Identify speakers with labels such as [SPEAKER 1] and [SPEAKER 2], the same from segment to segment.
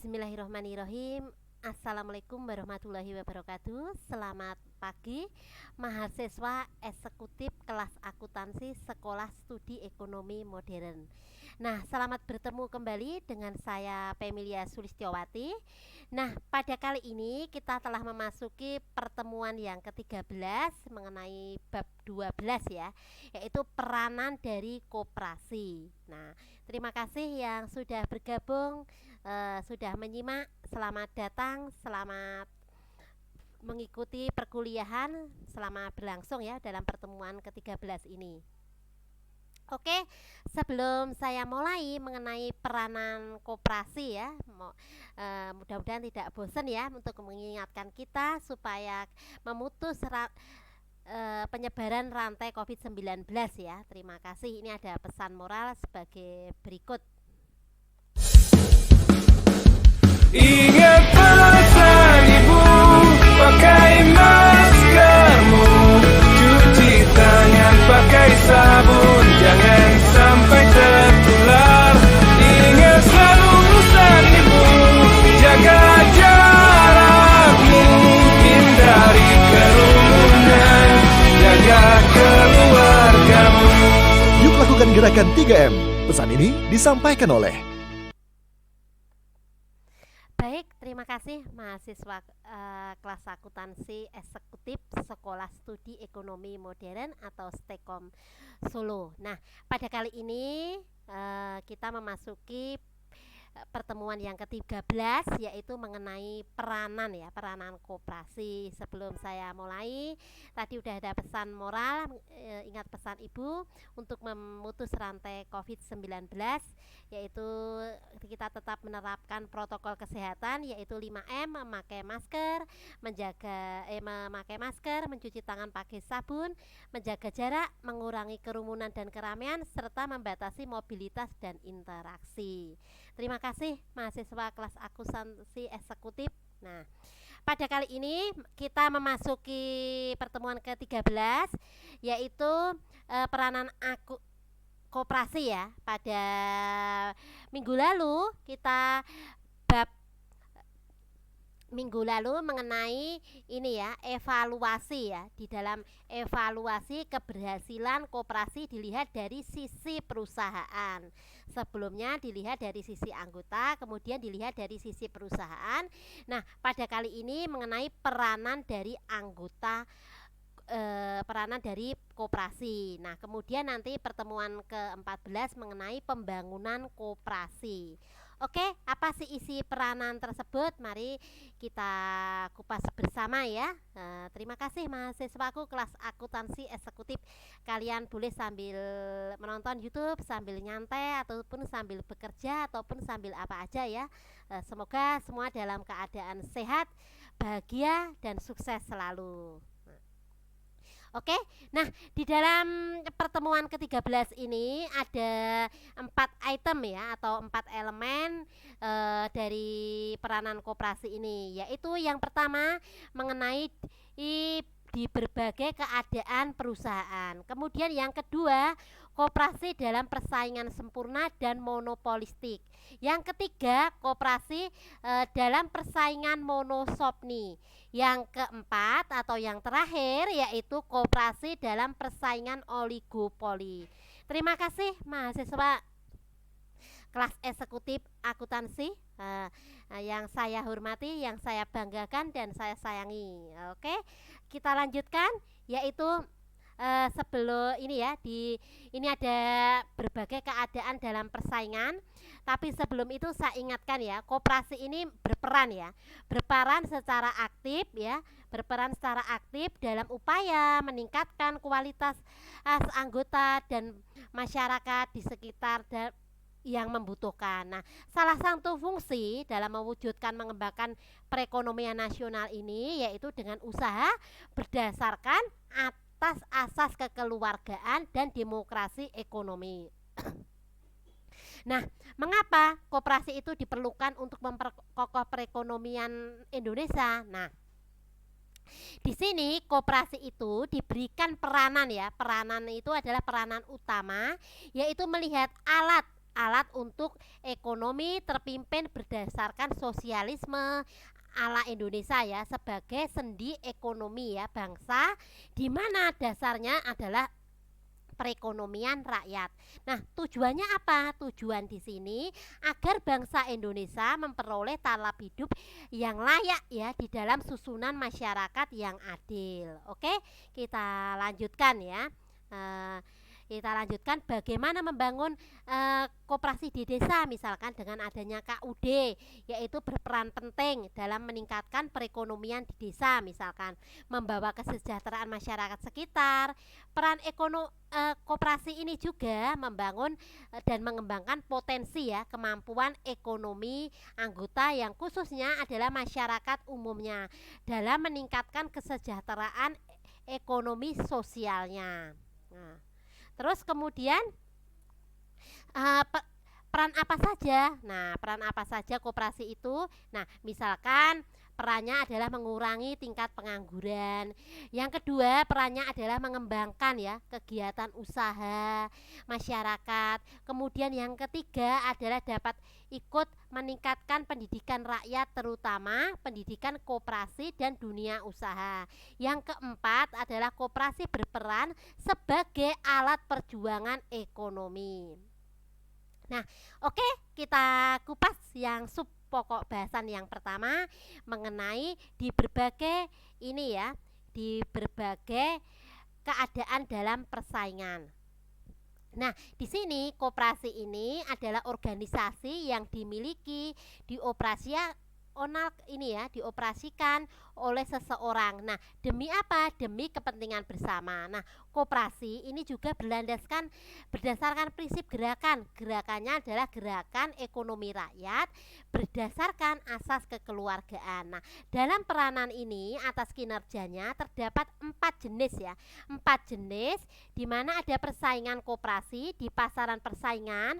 [SPEAKER 1] Bismillahirrahmanirrahim. Assalamualaikum warahmatullahi wabarakatuh. Selamat pagi mahasiswa eksekutif kelas akuntansi Sekolah Studi Ekonomi Modern. Nah, selamat bertemu kembali dengan saya Pemilia Sulistiowati. Nah, pada kali ini kita telah memasuki pertemuan yang ke-13 mengenai bab 12 ya, yaitu peranan dari koperasi. Nah, terima kasih yang sudah bergabung, sudah menyimak. Selamat datang, selamat mengikuti perkuliahan selama berlangsung ya dalam pertemuan ke-13 ini. Oke, sebelum saya mulai mengenai peranan koperasi ya, mudah-mudahan tidak bosan ya untuk mengingatkan kita supaya memutus penyebaran rantai COVID-19 ya. Terima kasih. Ini ada pesan moral sebagai berikut.
[SPEAKER 2] Ingat pesan ibu, pakai maskermu, cuci tangan pakai sabun, jangan sampai tertular. Ingat selalu pesan ibu, jaga jarakmu, hindari kerumunan, jaga keluargamu.
[SPEAKER 3] Yuk lakukan gerakan 3M. Pesan ini disampaikan oleh
[SPEAKER 1] Terima kasih mahasiswa kelas akuntansi eksekutif Sekolah Studi Ekonomi Modern atau STEKOM Solo. Nah, pada kali ini kita memasuki pertemuan yang ke-13 yaitu mengenai peranan koperasi. Sebelum saya mulai, tadi udah ada pesan moral, ingat pesan ibu untuk memutus rantai COVID-19, yaitu kita tetap menerapkan protokol kesehatan yaitu 5M, memakai masker, mencuci tangan pakai sabun, menjaga jarak, mengurangi kerumunan dan keramaian, serta membatasi mobilitas dan interaksi. Terima kasih mahasiswa kelas akuntansi eksekutif. Nah, pada kali ini kita memasuki pertemuan ke-13 yaitu peranan koperasi ya. Pada minggu lalu mengenai ini ya, evaluasi ya. Di dalam evaluasi keberhasilan koperasi dilihat dari sisi perusahaan. Sebelumnya dilihat dari sisi anggota, kemudian dilihat dari sisi perusahaan. Nah, pada kali ini mengenai peranan dari anggota, peranan dari koperasi. Nah, kemudian nanti pertemuan ke-14 mengenai pembangunan koperasi. Oke, apa sih isi peranan tersebut? Mari kita kupas bersama ya. Terima kasih mahasiswaku kelas akuntansi eksekutif. Kalian boleh sambil menonton YouTube, sambil nyantai, ataupun sambil bekerja, ataupun sambil apa aja ya. Semoga semua dalam keadaan sehat, bahagia, dan sukses selalu. Oke, nah di dalam pertemuan ke-13 ini ada 4 item ya, atau 4 elemen dari peranan koperasi ini, yaitu yang pertama mengenai di berbagai keadaan perusahaan. Kemudian yang kedua, koperasi dalam persaingan sempurna dan monopolistik. Yang ketiga, koperasi dalam persaingan monosopni. Yang keempat atau yang terakhir yaitu koperasi dalam persaingan oligopoli. Terima kasih mahasiswa kelas eksekutif akuntansi yang saya hormati, yang saya banggakan dan saya sayangi. Oke, kita lanjutkan yaitu sebelum ini ya, ini ada berbagai keadaan dalam persaingan. Tapi sebelum itu saya ingatkan ya, koperasi ini berperan secara aktif ya, dalam upaya meningkatkan kualitas anggota dan masyarakat di sekitar yang membutuhkan. Nah, salah satu fungsi dalam mewujudkan mengembangkan perekonomian nasional ini yaitu dengan usaha berdasarkan atas asas kekeluargaan dan demokrasi ekonomi. Nah, mengapa koperasi itu diperlukan untuk memperkokoh perekonomian Indonesia? Nah, di sini koperasi itu diberikan peranan ya. Peranan itu adalah peranan utama, yaitu melihat alat alat untuk ekonomi terpimpin berdasarkan sosialisme ala Indonesia ya, sebagai sendi ekonomi ya bangsa, di mana dasarnya adalah perekonomian rakyat. Nah, tujuannya apa? Tujuan di sini agar bangsa Indonesia memperoleh taraf hidup yang layak ya di dalam susunan masyarakat yang adil. Oke, kita lanjutkan ya. Kita lanjutkan bagaimana membangun koperasi di desa, misalkan dengan adanya KUD, yaitu berperan penting dalam meningkatkan perekonomian di desa, misalkan membawa kesejahteraan masyarakat sekitar. Peran koperasi ini juga membangun dan mengembangkan potensi ya kemampuan ekonomi anggota yang khususnya adalah masyarakat umumnya dalam meningkatkan kesejahteraan ekonomi sosialnya. Nah, terus kemudian peran apa saja? Nah, peran apa saja koperasi itu? Nah, misalkan perannya adalah mengurangi tingkat pengangguran. Yang kedua, perannya adalah mengembangkan ya kegiatan usaha masyarakat. Kemudian yang ketiga adalah dapat ikut meningkatkan pendidikan rakyat, terutama pendidikan koperasi dan dunia usaha. Yang keempat adalah koperasi berperan sebagai alat perjuangan ekonomi. Nah, oke, kita kupas yang sub pokok bahasan yang pertama mengenai di berbagai keadaan dalam persaingan. Nah, di sini koperasi ini adalah organisasi yang dimiliki, dioperasikan oleh seseorang. Nah, demi apa? Demi kepentingan bersama. Nah, koperasi ini juga berdasarkan prinsip gerakan. Gerakannya adalah gerakan ekonomi rakyat berdasarkan asas kekeluargaan. Nah, dalam peranan ini atas kinerjanya terdapat 4 jenis ya. 4 jenis di mana ada persaingan koperasi di pasaran persaingan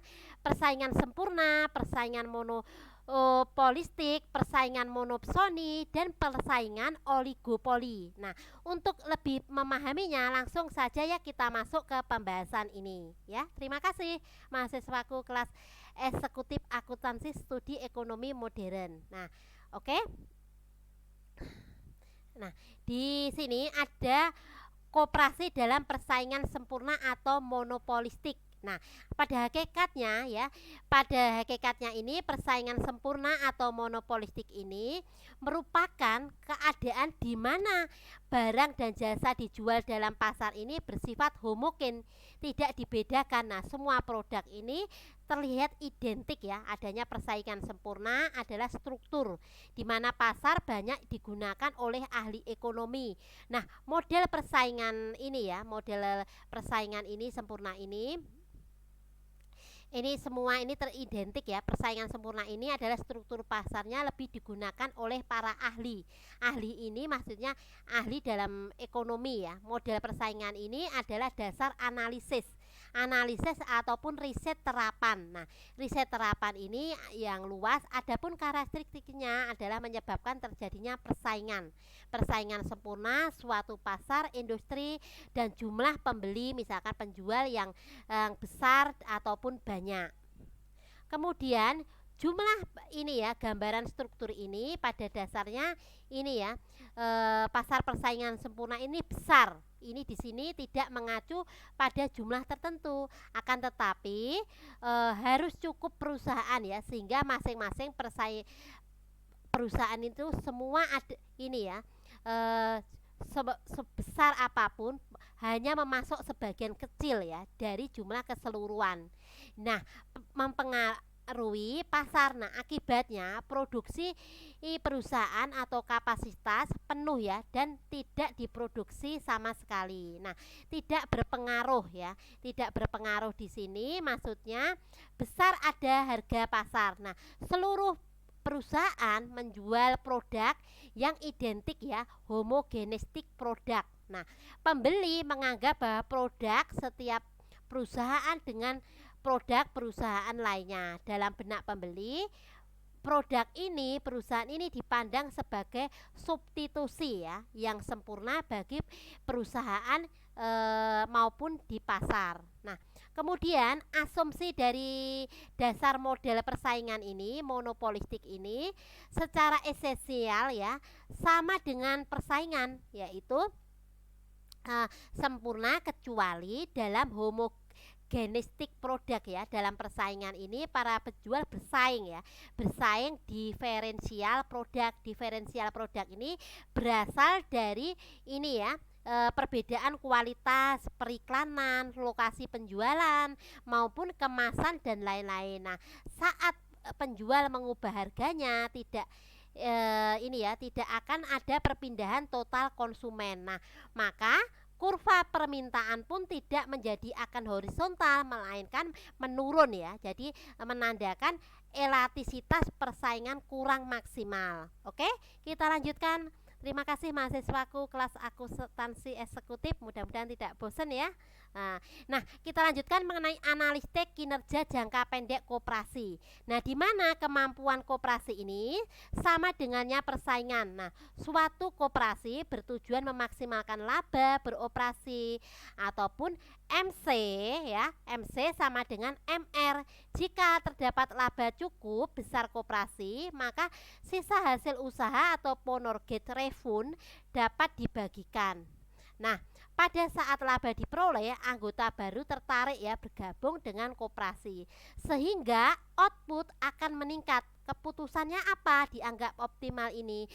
[SPEAKER 1] sempurna, persaingan monopolistik, persaingan monopsoni, dan persaingan oligopoli. Nah, untuk lebih memahaminya langsung saja ya kita masuk ke pembahasan ini ya. Terima kasih mahasiswaku kelas eksekutif akuntansi studi ekonomi modern. Nah, oke. Nah, di sini ada koperasi dalam persaingan sempurna atau monopolistik. Nah, pada hakikatnya ini persaingan sempurna atau monopolistik ini merupakan keadaan di mana barang dan jasa dijual dalam pasar ini bersifat homogen, tidak dibedakan. Nah, semua produk ini terlihat identik ya. Adanya persaingan sempurna adalah struktur di mana pasar banyak digunakan oleh ahli ekonomi. Nah, model persaingan ini sempurna ini semua ini teridentik ya. Persaingan sempurna ini adalah struktur pasarnya lebih digunakan oleh para ahli. Ahli ini maksudnya ahli dalam ekonomi ya. Model persaingan ini adalah dasar analisis ataupun riset terapan. Nah, riset terapan ini yang luas, adapun karakteristiknya adalah menyebabkan terjadinya persaingan sempurna suatu pasar, industri, dan jumlah pembeli, misalkan penjual yang besar ataupun banyak. Kemudian jumlah gambaran struktur ini pada dasarnya pasar persaingan sempurna ini besar. Ini di sini tidak mengacu pada jumlah tertentu, akan tetapi harus cukup perusahaan ya, sehingga masing-masing perusahaan itu semua sebesar apapun hanya memasok sebagian kecil ya dari jumlah keseluruhan. Nah, mempengaruhi pasar. Nah, akibatnya produksi perusahaan atau kapasitas penuh ya, dan tidak diproduksi sama sekali. Nah, tidak berpengaruh di sini maksudnya besar ada harga pasar. Nah, seluruh perusahaan menjual produk yang identik ya, homogenistik produk. Nah, pembeli menganggap bahwa produk setiap perusahaan dengan produk perusahaan lainnya. Dalam benak pembeli, perusahaan ini dipandang sebagai substitusi ya, yang sempurna bagi perusahaan maupun di pasar. Nah, kemudian asumsi dari dasar model persaingan ini, monopolistik ini, secara esensial ya sama dengan persaingan, yaitu sempurna kecuali dalam homogenistik produk ya. Dalam persaingan ini para penjual bersaing diferensial produk. Diferensial produk ini berasal dari ini ya, perbedaan kualitas periklanan, lokasi penjualan maupun kemasan dan lain-lain. Nah, saat penjual mengubah harganya tidak tidak akan ada perpindahan total konsumen. Nah, maka kurva permintaan pun tidak menjadi akan horizontal melainkan menurun ya. Jadi menandakan elastisitas persaingan kurang maksimal. Oke, kita lanjutkan. Terima kasih mahasiswaku kelas akuntansi eksekutif, mudah-mudahan tidak bosan ya. Nah, kita lanjutkan mengenai analitik kinerja jangka pendek koperasi. Nah, di mana kemampuan koperasi ini sama dengannya persaingan. Nah, suatu koperasi bertujuan memaksimalkan laba beroperasi ataupun MC ya. MC sama dengan MR. Jika terdapat laba cukup besar koperasi, maka sisa hasil usaha atau ponorget refund dapat dibagikan. Nah, pada saat laba diperoleh, anggota baru tertarik ya bergabung dengan koperasi, sehingga output akan meningkat. Keputusannya apa dianggap optimal ini?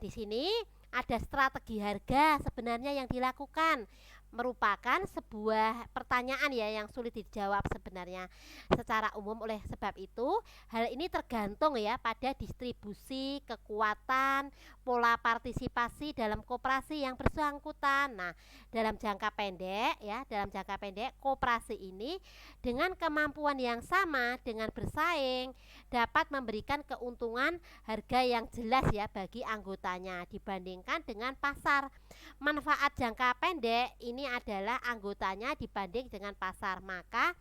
[SPEAKER 1] Di sini ada strategi harga sebenarnya yang dilakukan, merupakan sebuah pertanyaan ya yang sulit dijawab sebenarnya secara umum. Oleh sebab itu hal ini tergantung ya pada distribusi kekuatan, pola partisipasi dalam koperasi yang bersangkutan. Nah, dalam jangka pendek koperasi ini dengan kemampuan yang sama dengan bersaing dapat memberikan keuntungan harga yang jelas ya bagi anggotanya dibandingkan dengan pasar. Manfaat jangka pendek ini adalah anggotanya dibanding dengan pasar. Maka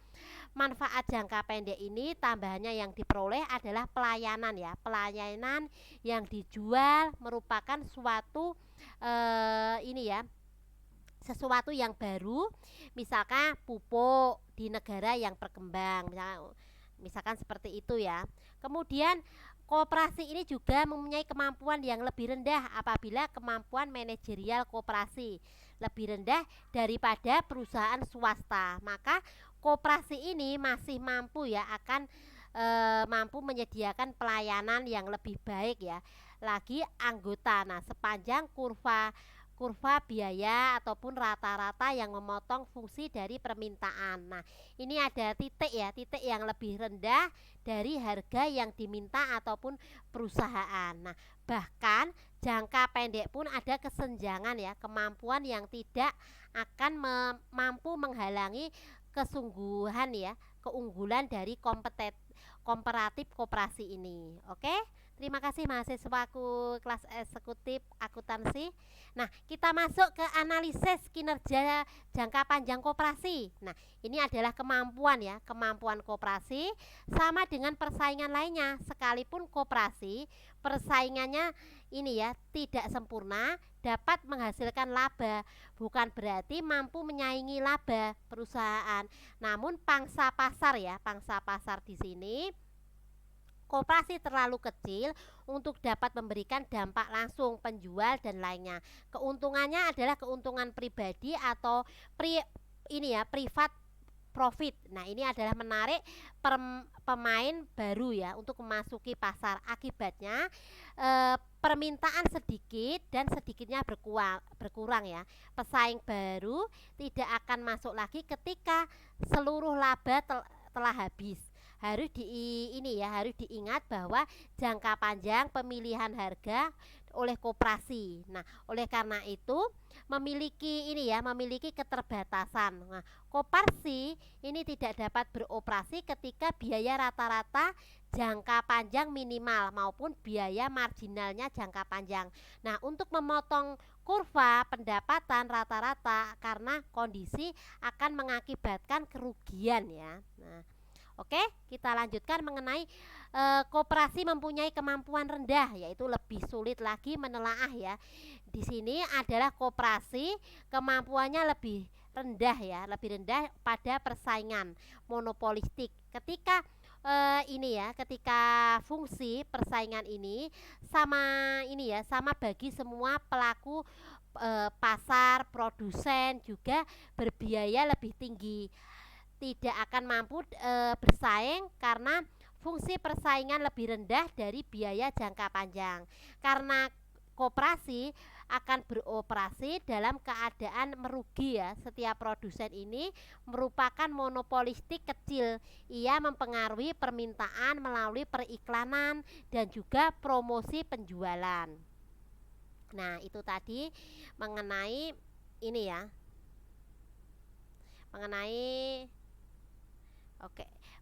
[SPEAKER 1] manfaat jangka pendek ini tambahannya yang diperoleh adalah pelayanan ya. Pelayanan yang dijual merupakan suatu sesuatu yang baru, misalkan pupuk di negara yang berkembang, misalkan seperti itu ya. Kemudian koperasi ini juga mempunyai kemampuan yang lebih rendah apabila kemampuan manajerial koperasi lebih rendah daripada perusahaan swasta. Maka koperasi ini masih mampu ya akan mampu menyediakan pelayanan yang lebih baik ya lagi anggota. Nah, sepanjang kurva biaya ataupun rata-rata yang memotong fungsi dari permintaan. Nah, ini ada titik yang lebih rendah dari harga yang diminta ataupun perusahaan. Nah, bahkan jangka pendek pun ada kesenjangan ya, kemampuan yang tidak akan mampu menghalangi kesungguhan ya, keunggulan dari komparatif koperasi ini. Oke? Terima kasih mahasiswaku kelas eksekutif akuntansi. Nah, kita masuk ke analisis kinerja jangka panjang koperasi. Nah, ini adalah kemampuan koperasi sama dengan persaingan lainnya. Sekalipun koperasi persaingannya ini ya tidak sempurna, dapat menghasilkan laba, bukan berarti mampu menyaingi laba perusahaan. Namun pangsa pasar di sini koperasi terlalu kecil untuk dapat memberikan dampak langsung penjual dan lainnya. Keuntungannya adalah keuntungan pribadi atau privat profit. Nah, ini adalah menarik pemain baru ya untuk memasuki pasar. Akibatnya permintaan sedikit dan sedikitnya berkurang ya. Pesaing baru tidak akan masuk lagi ketika seluruh laba telah habis. Harus diingat bahwa jangka panjang pemilihan harga oleh koperasi. Nah, oleh karena itu memiliki keterbatasan. Nah, koperasi ini tidak dapat beroperasi ketika biaya rata-rata jangka panjang minimal maupun biaya marginalnya jangka panjang. Nah, untuk memotong kurva pendapatan rata-rata karena kondisi akan mengakibatkan kerugian ya. Nah, oke, kita lanjutkan mengenai koperasi mempunyai kemampuan rendah, yaitu lebih sulit lagi menelaah ya. Di sini adalah koperasi kemampuannya lebih rendah ya, lebih rendah pada persaingan monopolistik. Ketika ketika fungsi persaingan ini sama bagi semua pelaku pasar, produsen juga berbiaya lebih tinggi, tidak akan mampu bersaing karena fungsi persaingan lebih rendah dari biaya jangka panjang. Karena koperasi akan beroperasi dalam keadaan merugi ya. Setiap produsen ini merupakan monopolistik kecil. Ia mempengaruhi permintaan melalui periklanan dan juga promosi penjualan. Nah, itu tadi mengenai ini ya.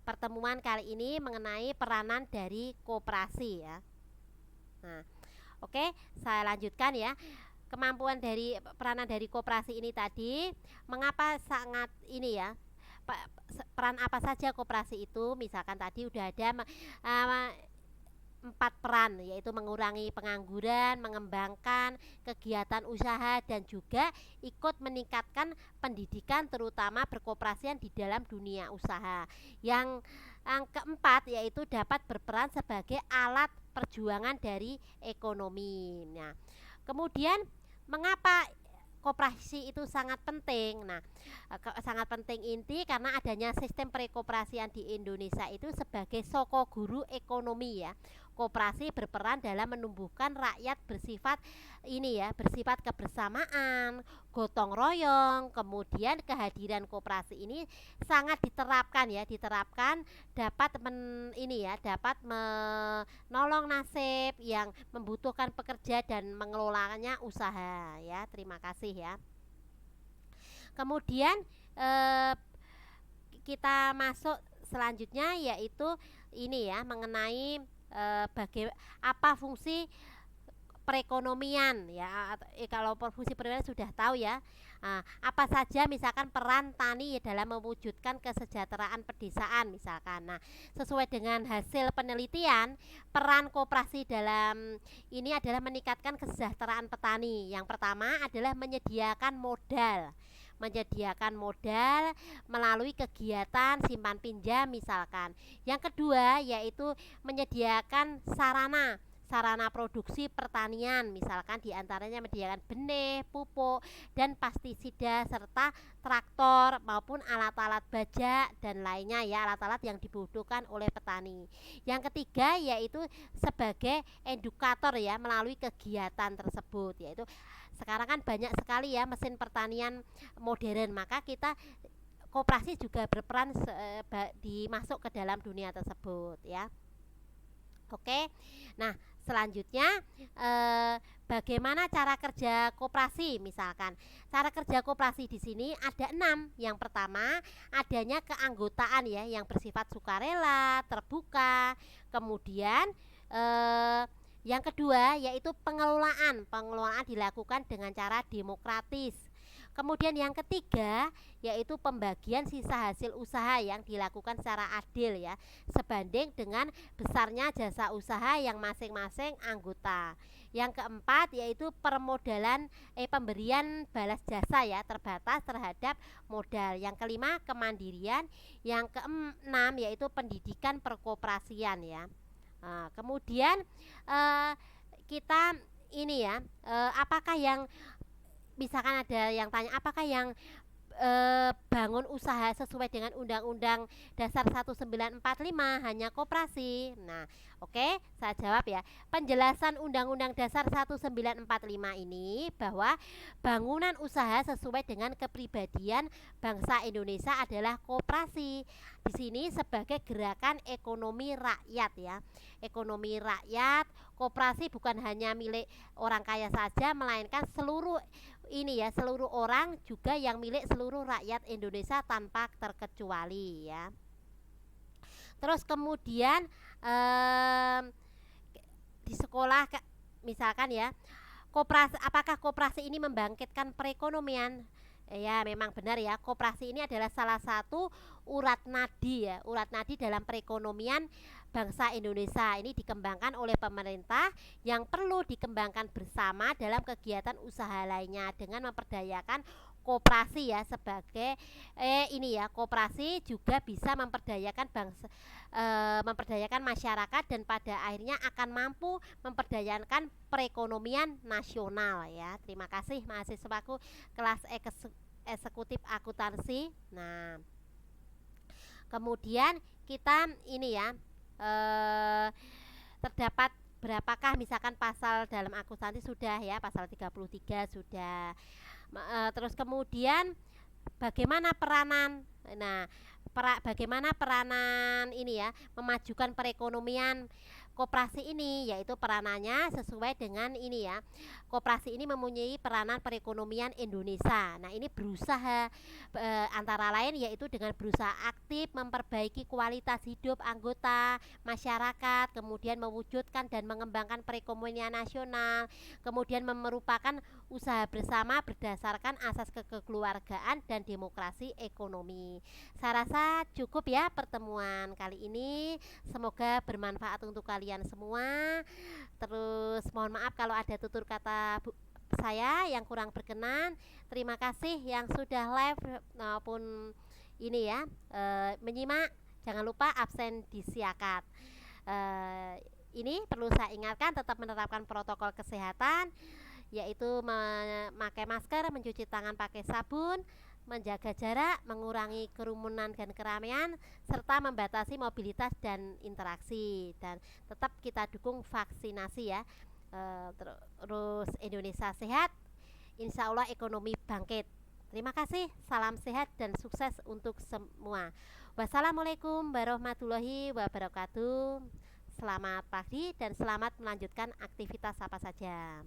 [SPEAKER 1] Pertemuan kali ini mengenai peranan dari koperasi ya. Nah, saya lanjutkan ya. Peranan dari koperasi ini tadi, mengapa sangat ini ya? Peran apa saja koperasi itu? Misalkan tadi udah ada 4 peran, yaitu mengurangi pengangguran, mengembangkan kegiatan usaha, dan juga ikut meningkatkan pendidikan terutama berkoperasian di dalam dunia usaha. Yang keempat yaitu dapat berperan sebagai alat perjuangan dari ekonomi. Nah, kemudian mengapa koperasi itu sangat penting? Nah, sangat penting inti karena adanya sistem perekoperasian di Indonesia itu sebagai soko guru ekonomi ya. Koperasi berperan dalam menumbuhkan rakyat bersifat kebersamaan, gotong royong. Kemudian kehadiran koperasi ini sangat diterapkan dapat menolong nasib yang membutuhkan pekerja dan mengelolanya usaha ya. Terima kasih ya. Kemudian kita masuk selanjutnya yaitu mengenai apa fungsi perekonomian ya. Kalau fungsi perekonomian sudah tahu ya. Apa saja misalkan peran tani dalam mewujudkan kesejahteraan pedesaan misalkan. Nah, sesuai dengan hasil penelitian, peran koperasi dalam ini adalah meningkatkan kesejahteraan petani. Yang pertama adalah menyediakan modal melalui kegiatan simpan pinjam misalkan. Yang kedua yaitu menyediakan sarana produksi pertanian, misalkan diantaranya menyediakan benih, pupuk, dan pestisida serta traktor maupun alat-alat bajak dan lainnya ya, alat-alat yang dibutuhkan oleh petani. Yang ketiga yaitu sebagai edukator ya, melalui kegiatan tersebut, yaitu sekarang kan banyak sekali ya mesin pertanian modern, maka kita koperasi juga berperan masuk ke dalam dunia tersebut ya. Nah, selanjutnya bagaimana cara kerja koperasi? Misalkan cara kerja koperasi di sini ada 6. Yang pertama adanya keanggotaan ya, yang bersifat sukarela, terbuka. Kemudian yang kedua yaitu pengelolaan dilakukan dengan cara demokratis. Kemudian yang ketiga yaitu pembagian sisa hasil usaha yang dilakukan secara adil ya, sebanding dengan besarnya jasa usaha yang masing-masing anggota. Yang keempat yaitu pemberian balas jasa ya, terbatas terhadap modal. Yang kelima kemandirian. Yang keenam yaitu pendidikan perkoperasian ya. Kemudian kita apakah yang misalkan ada yang tanya apakah yang bangun usaha sesuai dengan Undang-Undang Dasar 1945 hanya koperasi? Nah, saya jawab ya. Penjelasan Undang-Undang Dasar 1945 ini bahwa bangunan usaha sesuai dengan kepribadian bangsa Indonesia adalah koperasi. Di sini sebagai gerakan ekonomi rakyat ya. Ekonomi rakyat, koperasi bukan hanya milik orang kaya saja, melainkan seluruh orang juga yang milik seluruh rakyat Indonesia tanpa terkecuali ya. Terus kemudian di sekolah misalkan ya, apakah koperasi ini membangkitkan perekonomian? Ya, memang benar ya, koperasi ini adalah salah satu urat nadi dalam perekonomian bangsa Indonesia. Ini dikembangkan oleh pemerintah yang perlu dikembangkan bersama dalam kegiatan usaha lainnya dengan memperdayakan koperasi ya, sebagai ini ya, koperasi juga bisa memperdayakan bangsa, memperdayakan masyarakat, dan pada akhirnya akan mampu memperdayakan perekonomian nasional ya. Terima kasih mahasiswaku kelas eksekutif akuntansi. Nah, kemudian kita ini ya, terdapat berapakah misalkan pasal dalam akuntansi sudah ya, pasal 33 sudah. Terus kemudian bagaimana peranan, nah bagaimana peranan ini ya, memajukan perekonomian koperasi ini, yaitu peranannya sesuai dengan ini ya, koperasi ini mempunyai peranan perekonomian Indonesia. Nah, ini berusaha antara lain yaitu dengan berusaha aktif memperbaiki kualitas hidup anggota masyarakat, kemudian mewujudkan dan mengembangkan perekonomian nasional, kemudian merupakan usaha bersama berdasarkan asas kekeluargaan dan demokrasi ekonomi. Saya rasa cukup ya pertemuan kali ini, semoga bermanfaat untuk kalian semua. Terus mohon maaf kalau ada tutur kata saya yang kurang berkenan. Terima kasih yang sudah live maupun ini ya, menyimak. Jangan lupa absen disiakat. Ini perlu saya ingatkan, tetap menerapkan protokol kesehatan, yaitu memakai masker, mencuci tangan pakai sabun, menjaga jarak, mengurangi kerumunan dan keramaian, serta membatasi mobilitas dan interaksi. Dan tetap kita dukung vaksinasi ya. Terus Indonesia sehat, insya Allah ekonomi bangkit. Terima kasih, salam sehat dan sukses untuk semua. Wassalamualaikum warahmatullahi wabarakatuh. Selamat pagi dan selamat melanjutkan aktivitas apa saja.